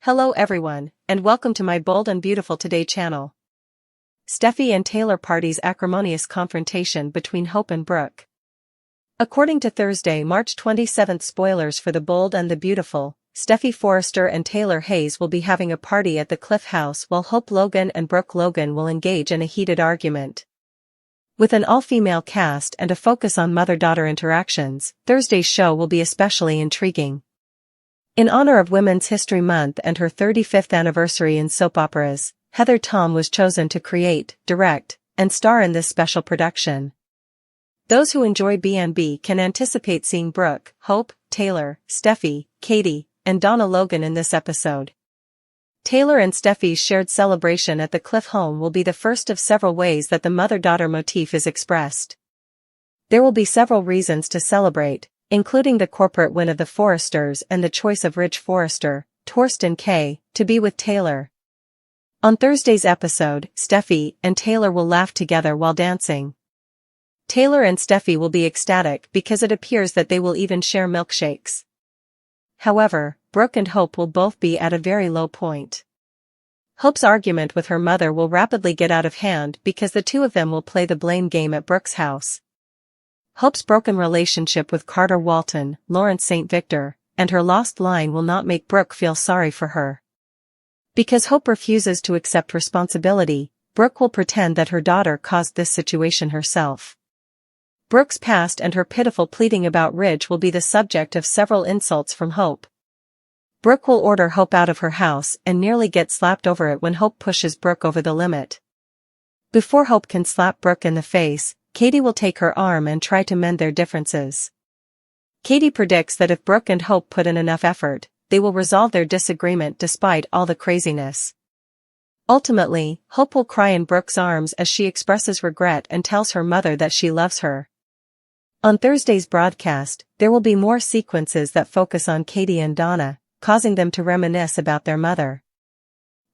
Hello everyone, and welcome to my Bold and Beautiful Today channel. Steffy and Taylor parties acrimonious confrontation between Hope and Brooke. According to Thursday, March 27 spoilers for The Bold and the Beautiful, Steffy Forrester and Taylor Hayes will be having a party at the Cliff House while Hope Logan and Brooke Logan will engage in a heated argument. With an all-female cast and a focus on mother-daughter interactions, Thursday's show will be especially intriguing. In honor of Women's History Month and her 35th anniversary in soap operas, Heather Tom was chosen to create, direct, and star in this special production. Those who enjoy B&B can anticipate seeing Brooke, Hope, Taylor, Steffy, Katie, and Donna Logan in this episode. Taylor and Steffy's shared celebration at the Cliff home will be the first of several ways that the mother-daughter motif is expressed. There will be several reasons to celebrate, including the corporate win of the Forresters and the choice of Ridge Forrester, Torsten K., to be with Taylor. On Thursday's episode, Steffy and Taylor will laugh together while dancing. Taylor and Steffy will be ecstatic because it appears that they will even share milkshakes. However, Brooke and Hope will both be at a very low point. Hope's argument with her mother will rapidly get out of hand because the two of them will play the blame game at Brooke's house. Hope's broken relationship with Carter Walton, Lawrence St. Victor, and her lost line will not make Brooke feel sorry for her. Because Hope refuses to accept responsibility, Brooke will pretend that her daughter caused this situation herself. Brooke's past and her pitiful pleading about Ridge will be the subject of several insults from Hope. Brooke will order Hope out of her house and nearly get slapped over it when Hope pushes Brooke over the limit. Before Hope can slap Brooke in the face, Katie will take her arm and try to mend their differences. Katie predicts that if Brooke and Hope put in enough effort, they will resolve their disagreement despite all the craziness. Ultimately, Hope will cry in Brooke's arms as she expresses regret and tells her mother that she loves her. On Thursday's broadcast, there will be more sequences that focus on Katie and Donna, causing them to reminisce about their mother.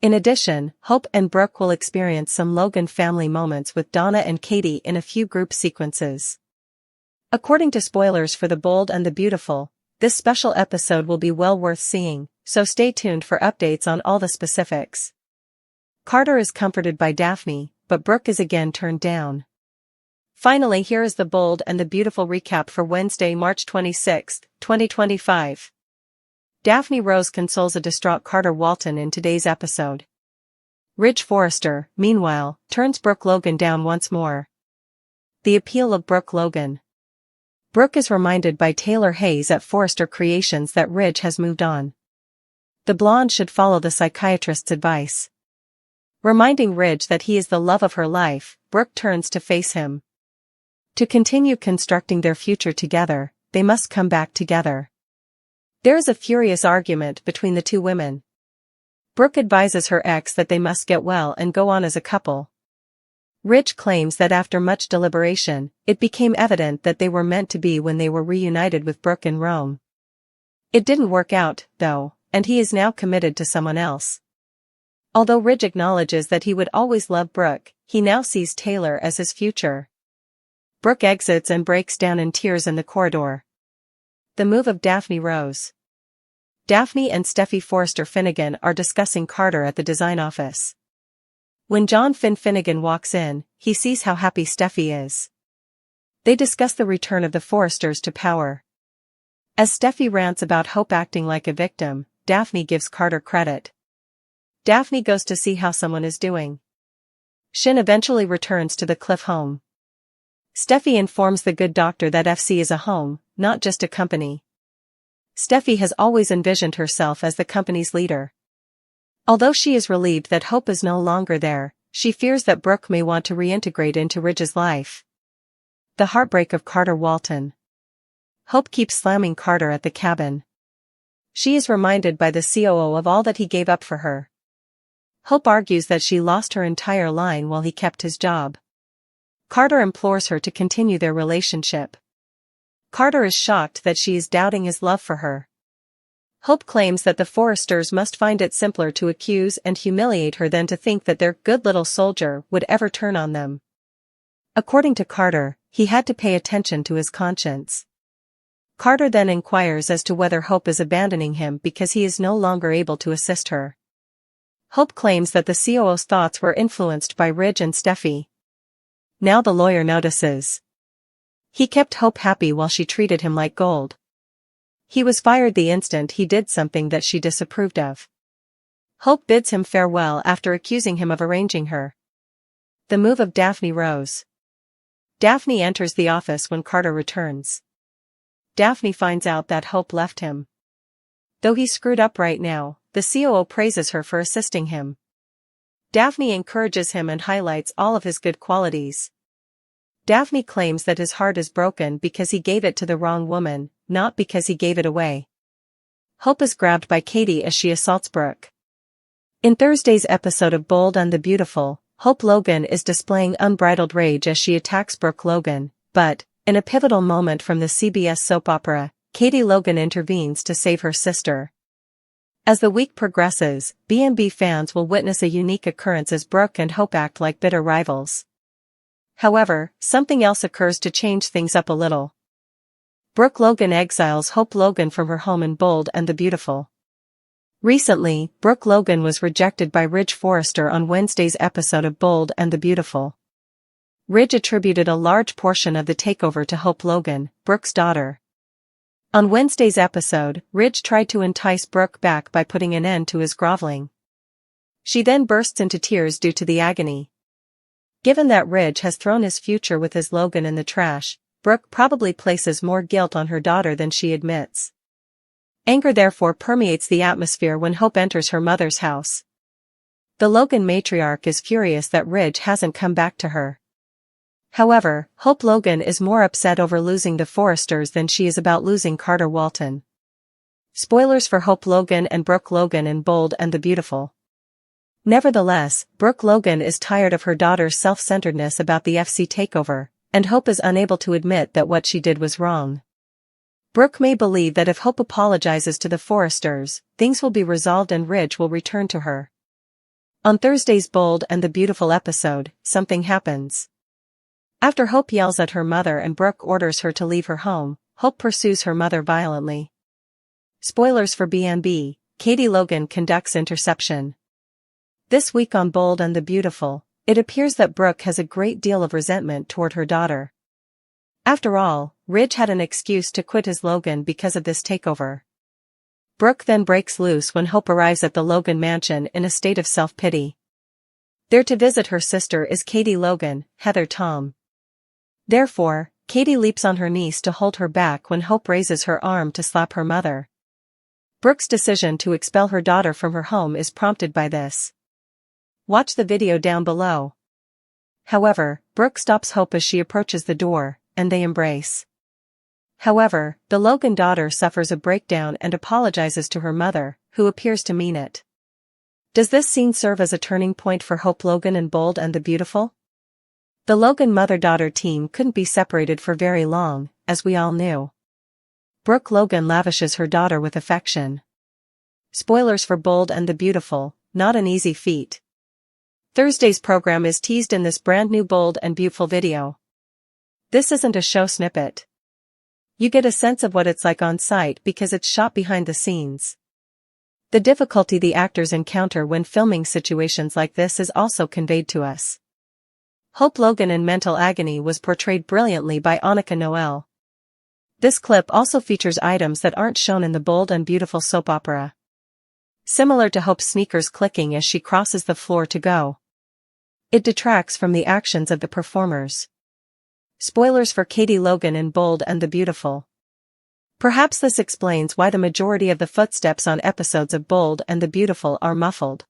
In addition, Hope and Brooke will experience some Logan family moments with Donna and Katie in a few group sequences. According to spoilers for The Bold and the Beautiful, this special episode will be well worth seeing, so stay tuned for updates on all the specifics. Carter is comforted by Daphne, but Brooke is again turned down. Finally, here is The Bold and the Beautiful recap for Wednesday, March 26, 2025. Daphne Rose consoles a distraught Carter Walton in today's episode. Ridge Forrester, meanwhile, turns Brooke Logan down once more. The appeal of Brooke Logan. Brooke is reminded by Taylor Hayes at Forrester Creations that Ridge has moved on. The blonde should follow the psychiatrist's advice. Reminding Ridge that he is the love of her life, Brooke turns to face him. To continue constructing their future together, they must come back together. There is a furious argument between the two women. Brooke advises her ex that they must get well and go on as a couple. Ridge claims that after much deliberation, it became evident that they were meant to be when they were reunited with Brooke in Rome. It didn't work out, though, and he is now committed to someone else. Although Ridge acknowledges that he would always love Brooke, he now sees Taylor as his future. Brooke exits and breaks down in tears in the corridor. The move of Daphne Rose. Daphne and Steffy Forrester Finnegan are discussing Carter at the design office. When John Finnegan walks in, he sees how happy Steffy is. They discuss the return of the Forresters to power. As Steffy rants about Hope acting like a victim, Daphne gives Carter credit. Daphne goes to see how someone is doing. Shin eventually returns to the Cliff home. Steffy informs the good doctor that FC is a home, not just a company. Steffy has always envisioned herself as the company's leader. Although she is relieved that Hope is no longer there, she fears that Brooke may want to reintegrate into Ridge's life. The heartbreak of Carter Walton. Hope keeps slamming Carter at the cabin. She is reminded by the COO of all that he gave up for her. Hope argues that she lost her entire line while he kept his job. Carter implores her to continue their relationship. Carter is shocked that she is doubting his love for her. Hope claims that the Forresters must find it simpler to accuse and humiliate her than to think that their good little soldier would ever turn on them. According to Carter, he had to pay attention to his conscience. Carter then inquires as to whether Hope is abandoning him because he is no longer able to assist her. Hope claims that the COO's thoughts were influenced by Ridge and Steffy. Now the lawyer notices. He kept Hope happy while she treated him like gold. He was fired the instant he did something that she disapproved of. Hope bids him farewell after accusing him of arranging her. The move of Daphne Rose. Daphne enters the office when Carter returns. Daphne finds out that Hope left him. Though he screwed up right now, the COO praises her for assisting him. Daphne encourages him and highlights all of his good qualities. Daphne claims that his heart is broken because he gave it to the wrong woman, not because he gave it away. Hope is grabbed by Katie as she assaults Brooke. In Thursday's episode of Bold and the Beautiful, Hope Logan is displaying unbridled rage as she attacks Brooke Logan, but, in a pivotal moment from the CBS soap opera, Katie Logan intervenes to save her sister. As the week progresses, B&B fans will witness a unique occurrence as Brooke and Hope act like bitter rivals. However, something else occurs to change things up a little. Brooke Logan exiles Hope Logan from her home in Bold and the Beautiful. Recently, Brooke Logan was rejected by Ridge Forrester on Wednesday's episode of Bold and the Beautiful. Ridge attributed a large portion of the takeover to Hope Logan, Brooke's daughter. On Wednesday's episode, Ridge tried to entice Brooke back by putting an end to his groveling. She then bursts into tears due to the agony. Given that Ridge has thrown his future with his Logan in the trash, Brooke probably places more guilt on her daughter than she admits. Anger therefore permeates the atmosphere when Hope enters her mother's house. The Logan matriarch is furious that Ridge hasn't come back to her. However, Hope Logan is more upset over losing the Forresters than she is about losing Carter Walton. Spoilers for Hope Logan and Brooke Logan in Bold and the Beautiful. Nevertheless, Brooke Logan is tired of her daughter's self-centeredness about the FC takeover, and Hope is unable to admit that what she did was wrong. Brooke may believe that if Hope apologizes to the Forresters, things will be resolved and Ridge will return to her. On Thursday's Bold and the Beautiful episode, something happens. After Hope yells at her mother and Brooke orders her to leave her home, Hope pursues her mother violently. Spoilers for B&B, Katie Logan conducts interception. This week on Bold and the Beautiful, it appears that Brooke has a great deal of resentment toward her daughter. After all, Ridge had an excuse to quit his Logan because of this takeover. Brooke then breaks loose when Hope arrives at the Logan mansion in a state of self-pity. There to visit her sister is Katie Logan, Heather Tom. Therefore, Katie leaps on her niece to hold her back when Hope raises her arm to slap her mother. Brooke's decision to expel her daughter from her home is prompted by this. Watch the video down below. However, Brooke stops Hope as she approaches the door, and they embrace. However, the Logan daughter suffers a breakdown and apologizes to her mother, who appears to mean it. Does this scene serve as a turning point for Hope Logan in Bold and the Beautiful? The Logan mother-daughter team couldn't be separated for very long, as we all knew. Brooke Logan lavishes her daughter with affection. Spoilers for Bold and the Beautiful, not an easy feat. Thursday's program is teased in this brand new Bold and Beautiful video. This isn't a show snippet. You get a sense of what it's like on site because it's shot behind the scenes. The difficulty the actors encounter when filming situations like this is also conveyed to us. Hope Logan in mental agony was portrayed brilliantly by Annika Noel. This clip also features items that aren't shown in the Bold and Beautiful soap opera. Similar to Hope's sneakers clicking as she crosses the floor to go. It detracts from the actions of the performers. Spoilers for Katie Logan in Bold and the Beautiful. Perhaps this explains why the majority of the footsteps on episodes of Bold and the Beautiful are muffled.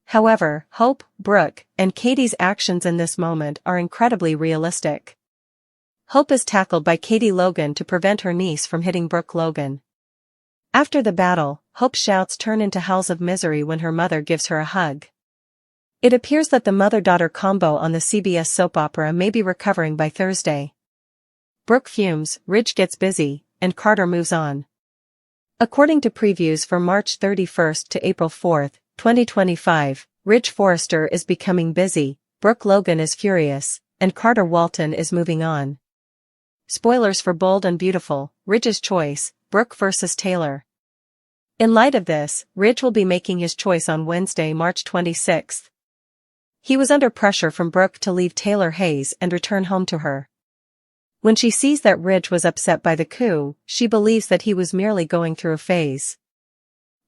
However, Hope, Brooke, and Katie's actions in this moment are incredibly realistic. Hope is tackled by Katie Logan to prevent her niece from hitting Brooke Logan. After the battle, Hope's shouts turn into howls of misery when her mother gives her a hug. It appears that the mother-daughter combo on the CBS soap opera may be recovering by Thursday. Brooke fumes, Ridge gets busy, and Carter moves on. According to previews for March 31st to April 4th, 2025, Ridge Forrester is becoming busy, Brooke Logan is furious, and Carter Walton is moving on. Spoilers for Bold and Beautiful, Ridge's choice, Brooke versus Taylor. In light of this, Ridge will be making his choice on Wednesday, March 26. He was under pressure from Brooke to leave Taylor Hayes and return home to her. When she sees that Ridge was upset by the coup, she believes that he was merely going through a phase.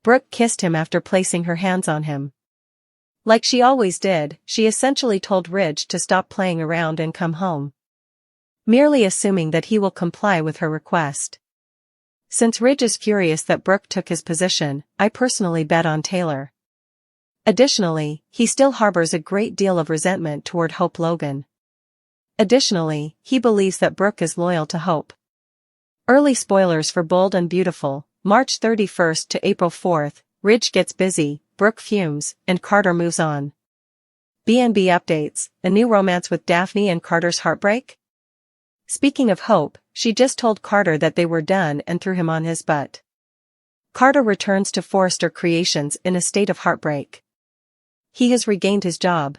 Brooke kissed him after placing her hands on him. Like she always did, she essentially told Ridge to stop playing around and come home, merely assuming that he will comply with her request. Since Ridge is furious that Brooke took his position, I personally bet on Taylor. Additionally, he still harbors a great deal of resentment toward Hope Logan. Additionally, he believes that Brooke is loyal to Hope. Early spoilers for Bold and Beautiful, March 31st to April 4th, Ridge gets busy, Brooke fumes, and Carter moves on. B&B updates, a new romance with Daphne and Carter's heartbreak? Speaking of Hope, she just told Carter that they were done and threw him on his butt. Carter returns to Forrester Creations in a state of heartbreak. He has regained his job.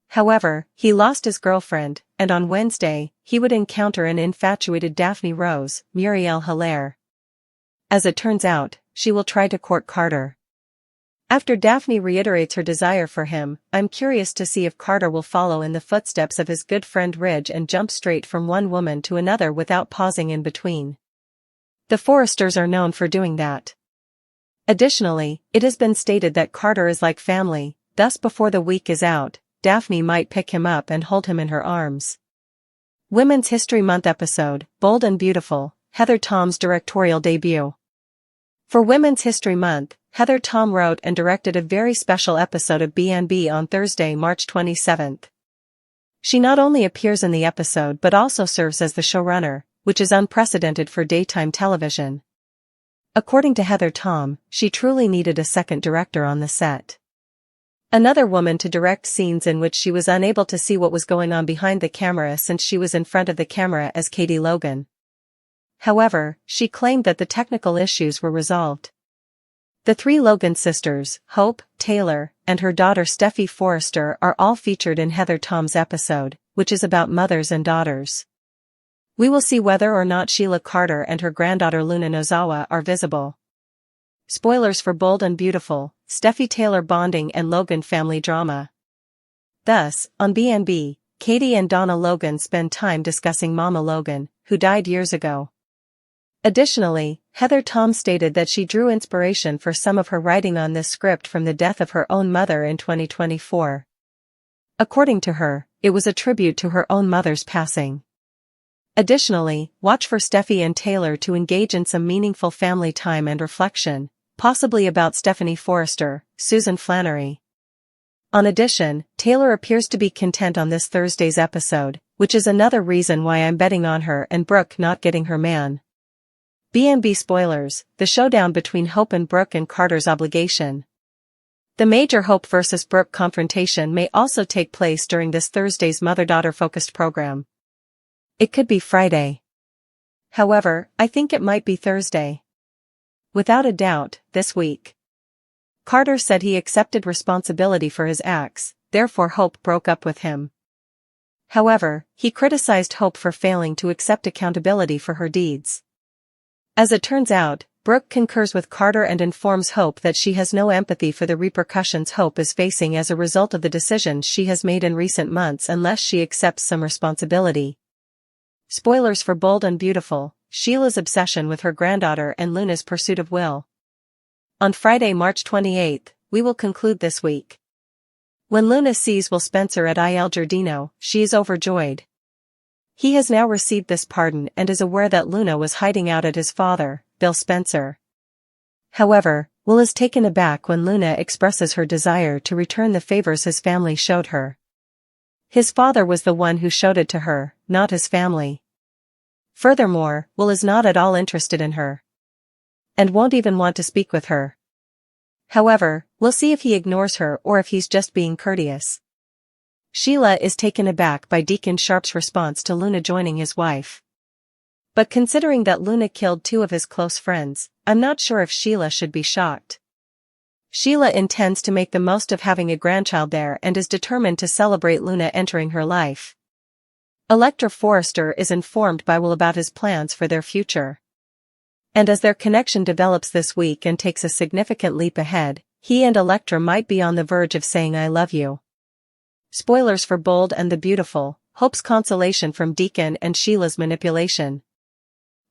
However, he lost his girlfriend, and on Wednesday, he would encounter an infatuated Daphne Rose, Muriel Hilaire. As it turns out, she will try to court Carter. After Daphne reiterates her desire for him, I'm curious to see if Carter will follow in the footsteps of his good friend Ridge and jump straight from one woman to another without pausing in between. The Forresters are known for doing that. Additionally, it has been stated that Carter is like family, thus before the week is out, Daphne might pick him up and hold him in her arms. Women's History Month episode, Bold and Beautiful, Heather Tom's directorial debut. For Women's History Month, Heather Tom wrote and directed a very special episode of B&B on Thursday, March 27th. She not only appears in the episode but also serves as the showrunner, which is unprecedented for daytime television. According to Heather Tom, she truly needed a second director on the set. Another woman to direct scenes in which she was unable to see what was going on behind the camera since she was in front of the camera as Katie Logan. However, she claimed that the technical issues were resolved. The three Logan sisters, Hope, Taylor, and her daughter Steffy Forrester are all featured in Heather Tom's episode, which is about mothers and daughters. We will see whether or not Sheila Carter and her granddaughter Luna Nozawa are visible. Spoilers for Bold and Beautiful, Steffy Taylor bonding and Logan family drama. Thus, on B&B, Katie and Donna Logan spend time discussing Mama Logan, who died years ago. Additionally, Heather Tom stated that she drew inspiration for some of her writing on this script from the death of her own mother in 2024. According to her, it was a tribute to her own mother's passing. Additionally, watch for Steffy and Taylor to engage in some meaningful family time and reflection, possibly about Stephanie Forrester, Susan Flannery. In addition, Taylor appears to be content on this Thursday's episode, which is another reason why I'm betting on her and Brooke not getting her man. B&B spoilers, the showdown between Hope and Brooke and Carter's obligation. The major Hope versus Brooke confrontation may also take place during this Thursday's mother-daughter focused program. It could be Friday. However, I think it might be Thursday. Without a doubt, this week. Carter said he accepted responsibility for his acts, therefore Hope broke up with him. However, he criticized Hope for failing to accept accountability for her deeds. As it turns out, Brooke concurs with Carter and informs Hope that she has no empathy for the repercussions Hope is facing as a result of the decisions she has made in recent months unless she accepts some responsibility. Spoilers for Bold and Beautiful, Sheila's obsession with her granddaughter and Luna's pursuit of Will. On Friday, March 28th, we will conclude this week. When Luna sees Will Spencer at Il Giardino, she is overjoyed. He has now received this pardon and is aware that Luna was hiding out at his father, Bill Spencer. However, Will is taken aback when Luna expresses her desire to return the favors his family showed her. His father was the one who showed it to her, not his family. Furthermore, Will is not at all interested in her, and won't even want to speak with her. However, we'll see if he ignores her or if he's just being courteous. Sheila is taken aback by Deacon Sharp's response to Luna joining his wife. But considering that Luna killed two of his close friends, I'm not sure if Sheila should be shocked. Sheila intends to make the most of having a grandchild there and is determined to celebrate Luna entering her life. Electra Forrester is informed by Will about his plans for their future. And as their connection develops this week and takes a significant leap ahead, he and Electra might be on the verge of saying I love you. Spoilers for Bold and the Beautiful, Hope's consolation from Deacon and Sheila's manipulation.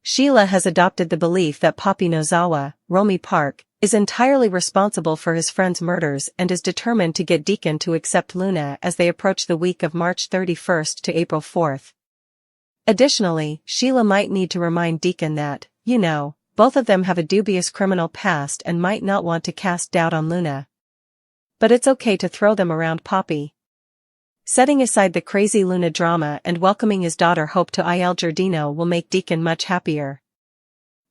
Sheila has adopted the belief that Papi Nozawa, Romy Park, is entirely responsible for his friend's murders and is determined to get Deacon to accept Luna as they approach the week of March 31st to April 4th. Additionally, Sheila might need to remind Deacon that, both of them have a dubious criminal past and might not want to cast doubt on Luna. But it's okay to throw them around Papi. Setting aside the crazy Luna drama and welcoming his daughter Hope to Il Giardino will make Deacon much happier.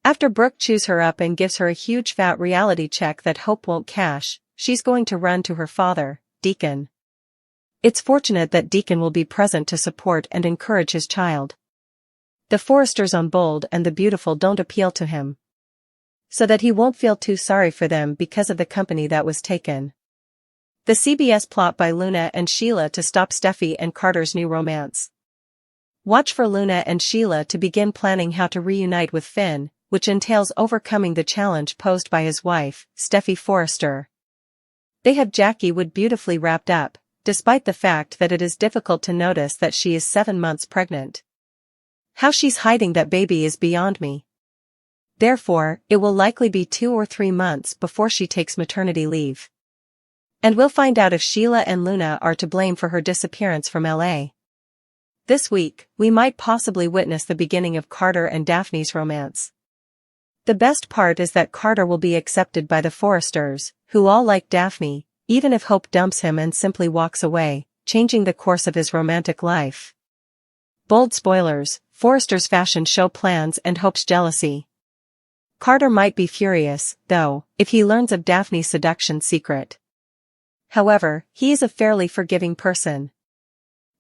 After Brooke chews her up and gives her a huge fat reality check that Hope won't cash, she's going to run to her father, Deacon. It's fortunate that Deacon will be present to support and encourage his child. The Forresters on Bold and the Beautiful don't appeal to him, so that he won't feel too sorry for them because of the company that was taken. The CBS plot by Luna and Sheila to stop Steffy and Carter's new romance. Watch for Luna and Sheila to begin planning how to reunite with Finn, which entails overcoming the challenge posed by his wife, Steffy Forrester. They have Jackie Wood beautifully wrapped up, despite the fact that it is difficult to notice that she is 7 months pregnant. How she's hiding that baby is beyond me. Therefore, it will likely be 2 or 3 months before she takes maternity leave. And we'll find out if Sheila and Luna are to blame for her disappearance from LA. This week, we might possibly witness the beginning of Carter and Daphne's romance. The best part is that Carter will be accepted by the Forresters, who all like Daphne, even if Hope dumps him and simply walks away, changing the course of his romantic life. Bold spoilers, Forrester's fashion show plans and Hope's jealousy. Carter might be furious, though, if he learns of Daphne's seduction secret. However, he is a fairly forgiving person.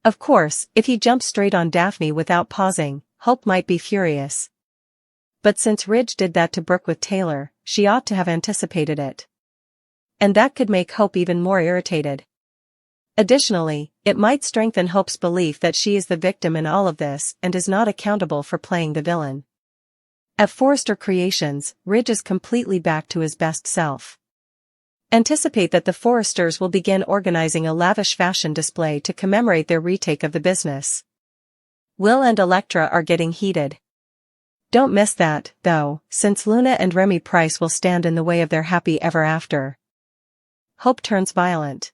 Of course, if he jumps straight on Daphne without pausing, Hope might be furious. But since Ridge did that to Brooke with Taylor, she ought to have anticipated it. And that could make Hope even more irritated. Additionally, it might strengthen Hope's belief that she is the victim in all of this and is not accountable for playing the villain. At Forrester Creations, Ridge is completely back to his best self. Anticipate that the Forresters will begin organizing a lavish fashion display to commemorate their retake of the business. Will and Electra are getting heated. Don't miss that, though, since Luna and Remy Price will stand in the way of their happy ever after. Hope turns violent.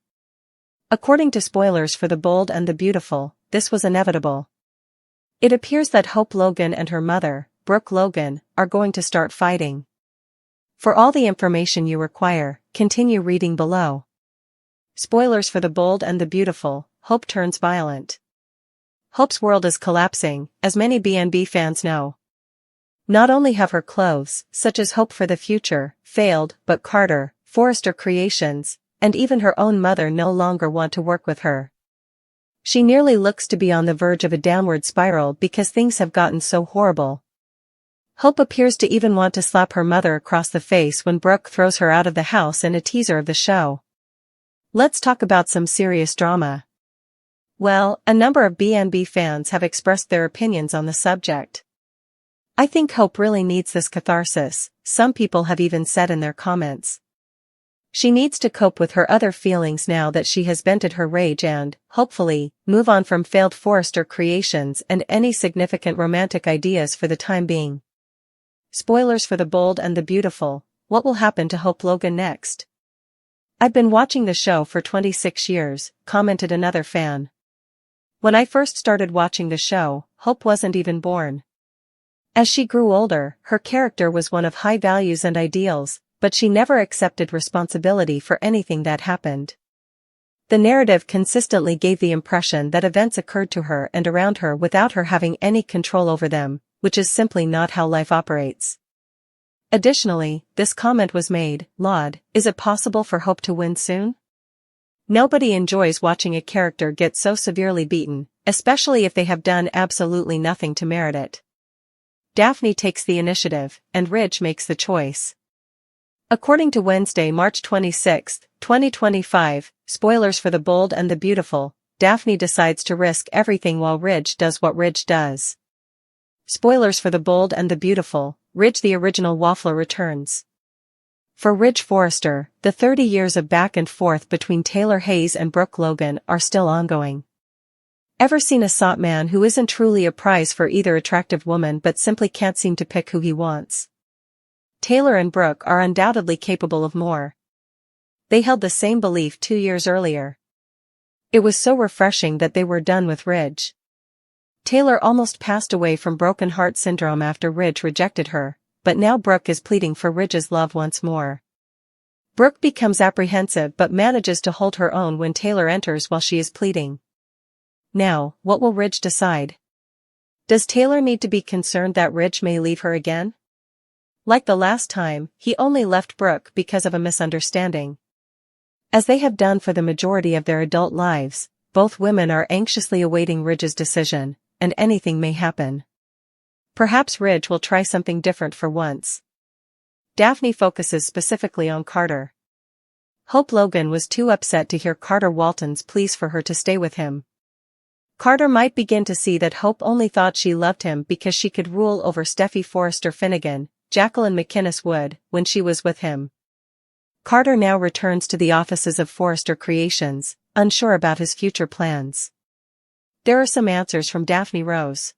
According to spoilers for The Bold and the Beautiful, this was inevitable. It appears that Hope Logan and her mother, Brooke Logan, are going to start fighting. For all the information you require, continue reading below. Spoilers for The Bold and the Beautiful, Hope turns violent. Hope's world is collapsing, as many BNB fans know. Not only have her clothes, such as Hope for the Future, failed, but Carter, Forrester Creations, and even her own mother no longer want to work with her. She nearly looks to be on the verge of a downward spiral because things have gotten so horrible. Hope appears to even want to slap her mother across the face when Brooke throws her out of the house in a teaser of the show. Let's talk about some serious drama. Well, a number of BNB fans have expressed their opinions on the subject. I think Hope really needs this catharsis, some people have even said in their comments. She needs to cope with her other feelings now that she has vented her rage and, hopefully, move on from failed Forrester Creations and any significant romantic ideas for the time being. Spoilers for The Bold and the Beautiful, what will happen to Hope Logan next? I've been watching the show for 26 years, commented another fan. When I first started watching the show, Hope wasn't even born. As she grew older, her character was one of high values and ideals, but she never accepted responsibility for anything that happened. The narrative consistently gave the impression that events occurred to her and around her without her having any control over them, which is simply not how life operates. Additionally, this comment was made, Laud, is it possible for Hope to win soon? Nobody enjoys watching a character get so severely beaten, especially if they have done absolutely nothing to merit it. Daphne takes the initiative, and Ridge makes the choice. According to Wednesday, March 26, 2025, spoilers for The Bold and the Beautiful, Daphne decides to risk everything while Ridge does what Ridge does. Spoilers for The Bold and the Beautiful, Ridge the original waffler returns. For Ridge Forrester, the 30 years of back and forth between Taylor Hayes and Brooke Logan are still ongoing. Ever seen a sought man who isn't truly a prize for either attractive woman but simply can't seem to pick who he wants? Taylor and Brooke are undoubtedly capable of more. They held the same belief 2 years earlier. It was so refreshing that they were done with Ridge. Taylor almost passed away from broken heart syndrome after Ridge rejected her, but now Brooke is pleading for Ridge's love once more. Brooke becomes apprehensive but manages to hold her own when Taylor enters while she is pleading. Now, what will Ridge decide? Does Taylor need to be concerned that Ridge may leave her again? Like the last time, he only left Brooke because of a misunderstanding. As they have done for the majority of their adult lives, both women are anxiously awaiting Ridge's decision, and anything may happen. Perhaps Ridge will try something different for once. Daphne focuses specifically on Carter. Hope Logan was too upset to hear Carter Walton's pleas for her to stay with him. Carter might begin to see that Hope only thought she loved him because she could rule over Steffy Forrester Finnegan, Jacqueline McInnes Wood, when she was with him. Carter now returns to the offices of Forrester Creations, unsure about his future plans. There are some answers from Daphne Rose.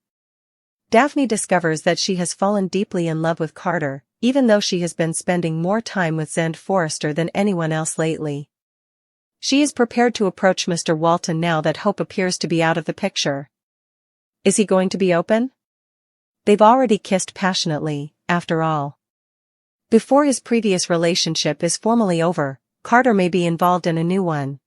Daphne discovers that she has fallen deeply in love with Carter, even though she has been spending more time with Zend Forrester than anyone else lately. She is prepared to approach Mr. Walton now that Hope appears to be out of the picture. Is he going to be open? They've already kissed passionately, after all. Before his previous relationship is formally over, Carter may be involved in a new one.